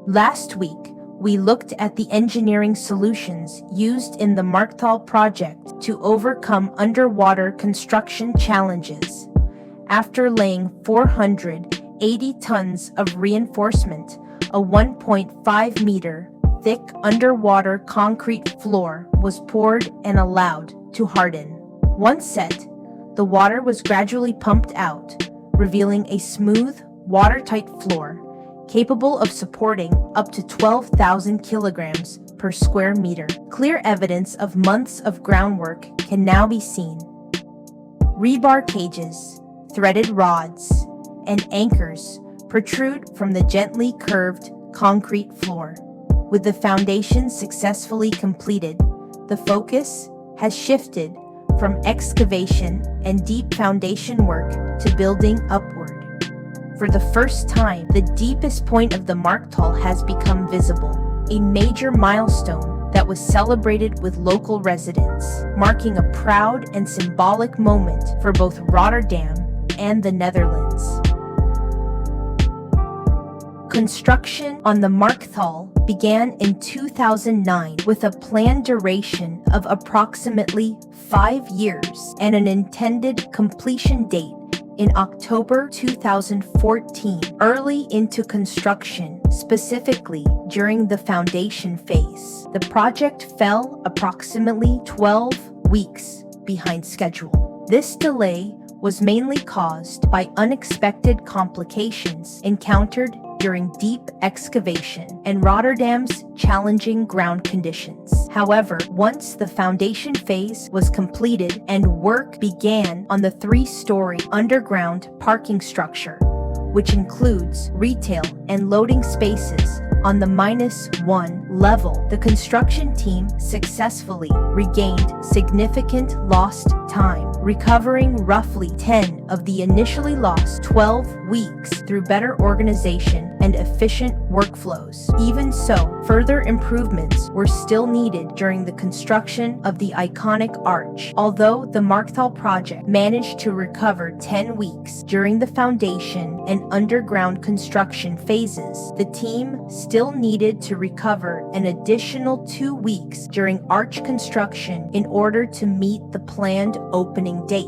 Last week, we looked at the engineering solutions used in the Markthal project to overcome underwater construction challenges. After laying 480 tons of reinforcement, a 1.5-meter thick underwater concrete floor was poured and allowed to harden. Once set, the water was gradually pumped out, revealing a smooth, watertight floor capable of supporting up to 12,000 kilograms per square meter. Clear evidence of months of groundwork can now be seen. Rebar cages, threaded rods, and anchors protrude from the gently curved concrete floor. With the foundation successfully completed, the focus has shifted from excavation and deep foundation work to building upward. For the first time, the deepest point of the Markthal has become visible, a major milestone that was celebrated with local residents, marking a proud and symbolic moment for both Rotterdam and the Netherlands. Construction on the Markthal began in 2009 with a planned duration of approximately 5 years and an intended completion date in October 2014. Early into construction, specifically during the foundation phase, the project fell approximately 12 weeks behind schedule. This delay was mainly caused by unexpected complications encountered during deep excavation and Rotterdam's challenging ground conditions. However, once the foundation phase was completed and work began on the 3-story underground parking structure, which includes retail and loading spaces on the -1 level, the construction team successfully regained significant lost time, recovering roughly 10 of the initially lost 12 weeks through better organization and efficient workflows. Even so, further improvements were still needed during the construction of the iconic arch. Although the Markthal project managed to recover 10 weeks during the foundation and underground construction phases, the team still needed to recover an additional 2 weeks during arch construction in order to meet the planned opening date.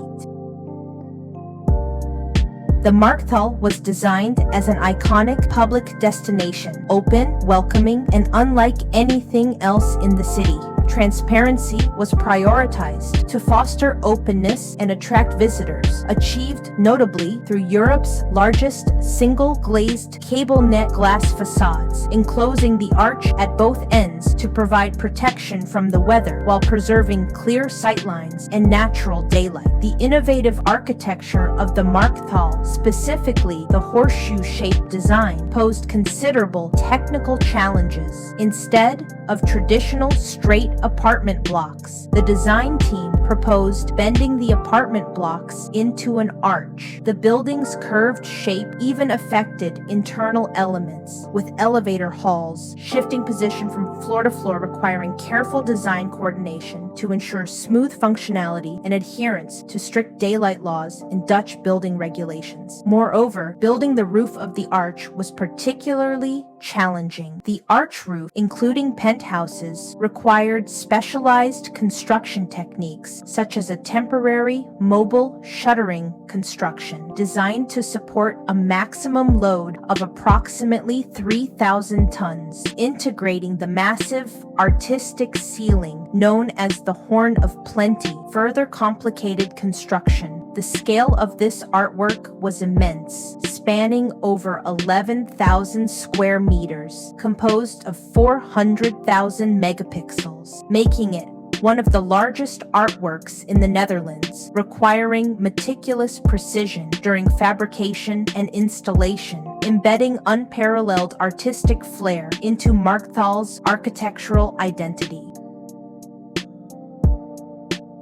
The Markthal was designed as an iconic public destination, open, welcoming, and unlike anything else in the city. Transparency was prioritized to foster openness and attract visitors, achieved notably through Europe's largest single-glazed cable net glass facades, enclosing the arch at both ends to provide protection from the weather while preserving clear sightlines and natural daylight. The innovative architecture of the Markthal, specifically the horseshoe-shaped design, posed considerable technical challenges. Instead of traditional straight apartment blocks, the design team proposed bending the apartment blocks into an arch. The building's curved shape even affected internal elements, with elevator halls shifting position from floor to floor, requiring careful design coordination to ensure smooth functionality and adherence to strict daylight laws and Dutch building regulations. Moreover, building the roof of the arch was particularly challenging. The arch roof, including penthouses, required specialized construction techniques such as a temporary mobile shuttering construction designed to support a maximum load of approximately 3,000 tons, integrating the massive artistic ceiling known as the Horn of Plenty further complicated construction. The scale of this artwork was immense, spanning over 11,000 square meters, composed of 400,000 megapixels, making it one of the largest artworks in the Netherlands, requiring meticulous precision during fabrication and installation, embedding unparalleled artistic flair into Markthal's architectural identity.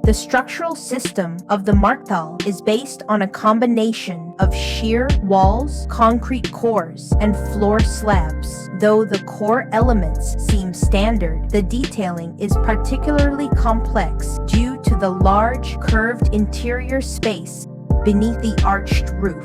The structural system of the Markthal is based on a combination of shear walls, concrete cores, and floor slabs. Though the core elements seem standard, the detailing is particularly complex due to the large, curved interior space beneath the arched roof.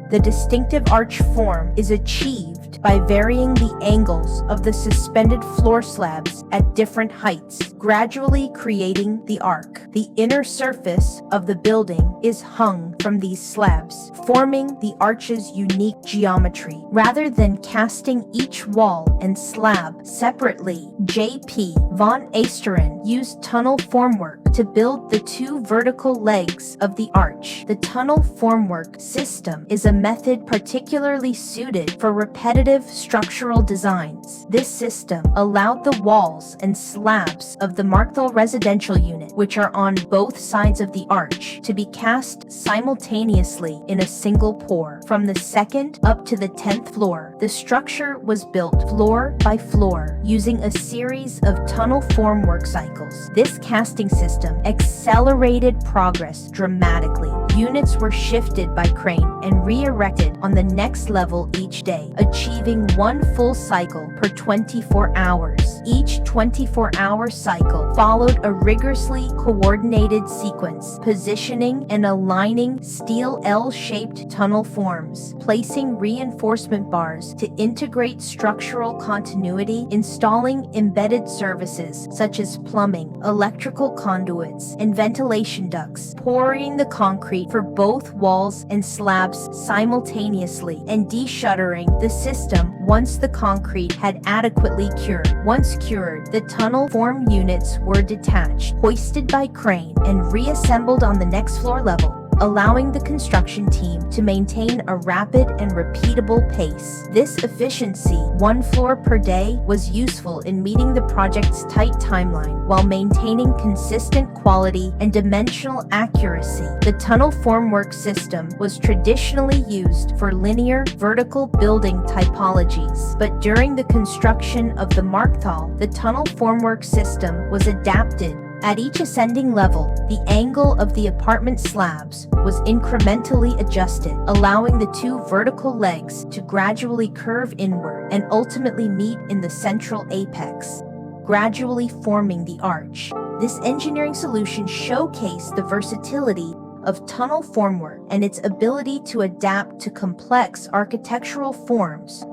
The distinctive arch form is achieved architect by varying the angles of the suspended floor slabs at different heights, gradually creating the arc. The inner surface of the building is hung from these slabs, forming the arch's unique geometry. Rather than casting each wall and slab separately, J.P. von Eysteren used tunnel formwork to build the two vertical legs of the arch. The tunnel formwork system is a method particularly suited for repetitive structural designs. This system allowed the walls and slabs of the Markthal residential unit, which are on both sides of the arch, to be cast simultaneously in a single pour. From the 2nd up to the 10th floor, the structure was built floor by floor using a series of tunnel formwork cycles. This casting system accelerated progress dramatically. Units were shifted by crane and re-erected on the next level each day, achieving one full cycle per 24 hours. Each 24-hour cycle followed a rigorously coordinated sequence, positioning and aligning steel L-shaped tunnel forms, placing reinforcement bars to integrate structural continuity, installing embedded services such as plumbing, electrical conduits, and ventilation ducts, pouring the concrete for both walls and slabs simultaneously, and de-shuttering the system once the concrete had adequately cured. Once cured, the tunnel form units were detached, hoisted by crane, and reassembled on the next floor level, allowing the construction team to maintain a rapid and repeatable pace. This efficiency, one floor per day, was useful in meeting the project's tight timeline while maintaining consistent quality and dimensional accuracy. The tunnel formwork system was traditionally used for linear vertical building typologies, but during the construction of the Markthal, the tunnel formwork system was adapted. At each ascending level, the angle of the apartment slabs was incrementally adjusted, allowing the two vertical legs to gradually curve inward and ultimately meet in the central apex, gradually forming the arch. This engineering solution showcased the versatility of tunnel formwork and its ability to adapt to complex architectural forms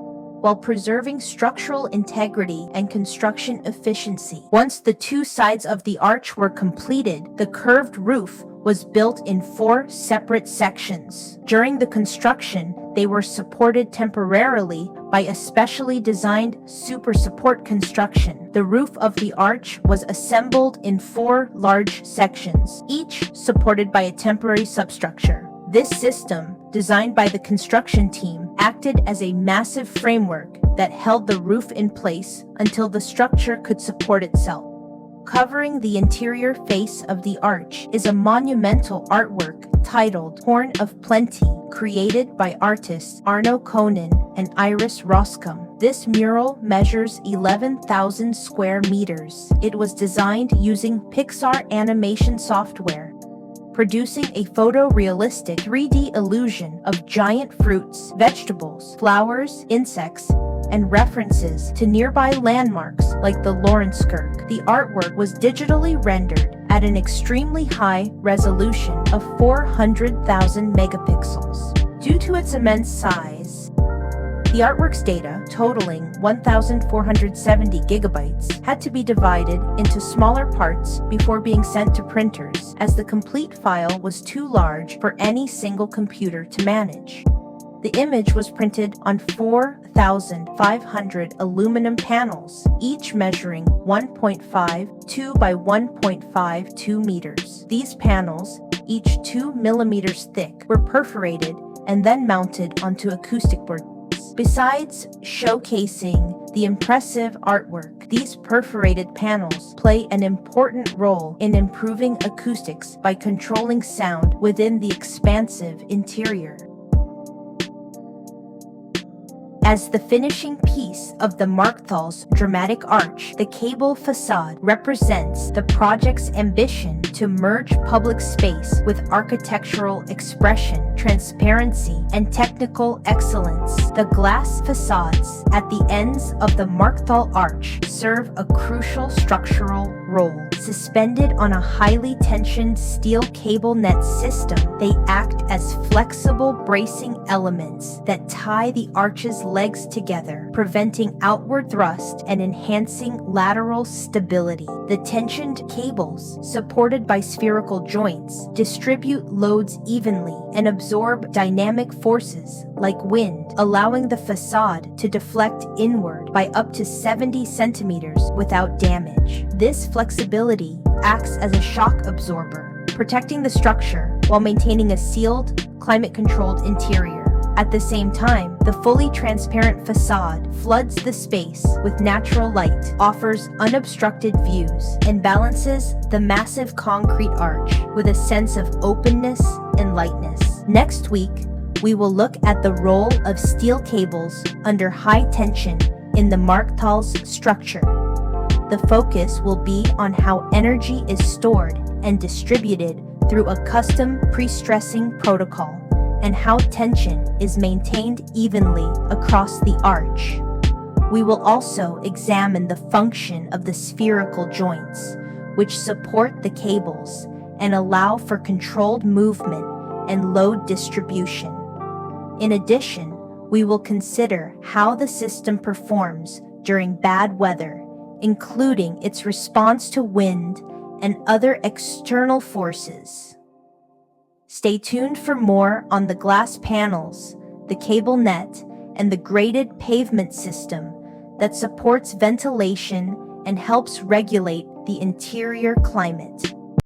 while preserving structural integrity and construction efficiency. Once the two sides of the arch were completed, the curved roof was built in 4 separate sections. During the construction, they were supported temporarily by a specially designed super support construction. The roof of the arch was assembled in 4 large sections, each supported by a temporary substructure. This system, designed by the construction team, acted as a massive framework that held the roof in place until the structure could support itself. Covering the interior face of the arch is a monumental artwork titled Horn of Plenty, created by artists Arno Konen and Iris Roscom. This mural measures 11,000 square meters. It was designed using Pixar animation software, producing a photorealistic 3D illusion of giant fruits, vegetables, flowers, insects, and references to nearby landmarks like the Lorenzkirk. The artwork was digitally rendered at an extremely high resolution of 400,000 megapixels. Due to its immense size, the artwork's data, totaling 1,470 gigabytes, had to be divided into smaller parts before being sent to printers, as the complete file was too large for any single computer to manage. The image was printed on 4,500 aluminum panels, each measuring 1.52 by 1.52 meters. These panels, each 2 millimeters thick, were perforated and then mounted onto acoustic boards. Besides showcasing the impressive artwork, these perforated panels play an important role in improving acoustics by controlling sound within the expansive interior. As the finishing piece of the Markthal's dramatic arch, the cable facade represents the project's ambition to merge public space with architectural expression, transparency, and technical excellence. The glass facades at the ends of the Markthal arch serve serve a crucial structural role. Suspended on a highly tensioned steel cable net system, they act as flexible bracing elements that tie the arch's legs together, preventing outward thrust and enhancing lateral stability. The tensioned cables, supported by spherical joints, distribute loads evenly and absorb dynamic forces like wind, allowing the facade to deflect inward by up to 70 centimeters without damage. This flexibility acts as a shock absorber, protecting the structure while maintaining a sealed, climate-controlled interior. At the same time, the fully transparent facade floods the space with natural light, offers unobstructed views, and balances the massive concrete arch with a sense of openness and lightness. Next week, we will look at the role of steel cables under high tension in the Markthal's structure. The focus will be on how energy is stored and distributed through a custom pre-stressing protocol, and how tension is maintained evenly across the arch. We will also examine the function of the spherical joints, which support the cables and allow for controlled movement and load distribution. In addition, we will consider how the system performs during bad weather, including its response to wind and other external forces. Stay tuned for more on the glass panels, the cable net, and the graded pavement system that supports ventilation and helps regulate the interior climate.